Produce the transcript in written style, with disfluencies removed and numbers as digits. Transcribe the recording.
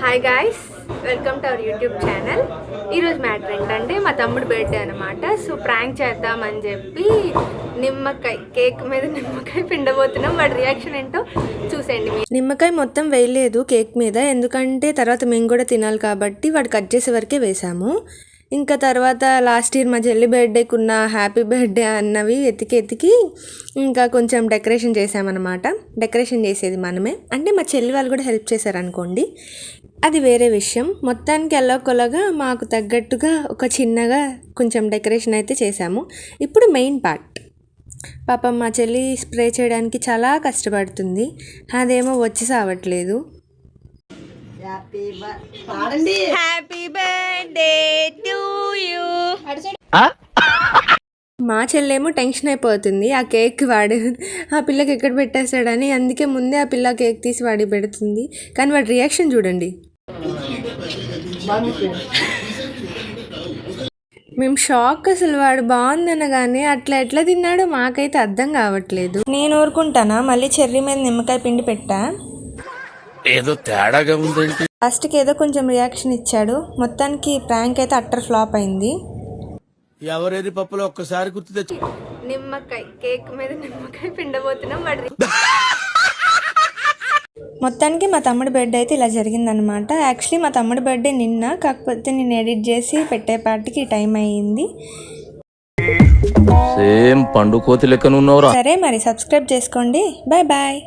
Hi guys, welcome to our YouTube channel. ఈరోజు matter ఏంటంటే మా తమ్ముడు బర్త్డే అనమాట. సో ప్రాంక్ చేద్దామని చెప్పి నిమ్మకాయ కేక్ మీద నిమ్మకాయ పిండబోతున్నాం. వాడి రియాక్షన్ ఏంటో చూసేయండి. నిమ్మకాయ మొత్తం వేయలేదు కేక్ మీద, ఎందుకంటే తర్వాత మేము కూడా తినాలి కాబట్టి వాడు కట్ చేసే వరకే వేసాము. ఇంకా తర్వాత లాస్ట్ ఇయర్ మా చెల్లి బర్త్డేకి ఉన్న హ్యాపీ బర్త్డే అన్నవి ఎతికి ఇంకా కొంచెం డెకరేషన్ చేసామన్నమాట. డెకరేషన్ చేసేది మనమే, అంటే మా చెల్లి వాళ్ళు కూడా హెల్ప్ చేశారనుకోండి, అది వేరే విషయం. మొత్తానికి ఎల్లకొలగా మాకు తగ్గట్టుగా ఒక చిన్నగా కొంచెం డెకరేషన్ అయితే చేసాము. ఇప్పుడు మెయిన్ పార్ట్. పాపం మా చెల్లి స్ప్రే చేయడానికి చాలా కష్టపడుతుంది, అదేమో వచ్చి సావట్లేదు. Happy birthday to you. మా చెల్లేమో టెన్షన్ అయిపోతుంది, ఆ కేక్ వాడు ఆ పిల్లకి ఎక్కడ పెట్టేస్తాడని. అందుకే ముందే ఆ పిల్ల కేక్ తీసి వాడి పెడుతుంది. కానీ వాడి రియాక్షన్ చూడండి. మేము షాక్. అసలు వాడు బాగుందనగానే అట్లా ఎట్లా తిన్నాడో మాకైతే అర్థం కావట్లేదు. నేను ఊరుకుంటానా, మళ్ళీ చెర్రీ మీద నిమ్మకాయ పిండి పెట్టా. ఏదో తేడాగా ఉందండి. ఫస్ట్కి ఏదో కొంచెం రియాక్షన్ ఇచ్చాడు. మొత్తానికి ప్రాంక్ అయితే అట్టర్ ఫ్లాప్ అయింది. ఎవరేది పప్పులో ఒక్కసారి గుర్తు తెచ్చు. నిమ్మకాయ కేక్ మీద నిమ్మకాయ పిండబోతున్నాం. మొత్తానికి మా తమ్ముడి బర్త్డే అయితే ఇలా జరిగిందనమాట. యాక్చువల్లీ మా తమ్ముడి బర్త్డే నిన్న, కాకపోతే నేను ఎడిట్ చేసి పెట్టేపాటికి టైం అయ్యింది. సేమ్ పండు కోతి లెక్కనున్నవరా. సరే మరి, సబ్స్క్రైబ్ చేసుకోండి. Bye bye.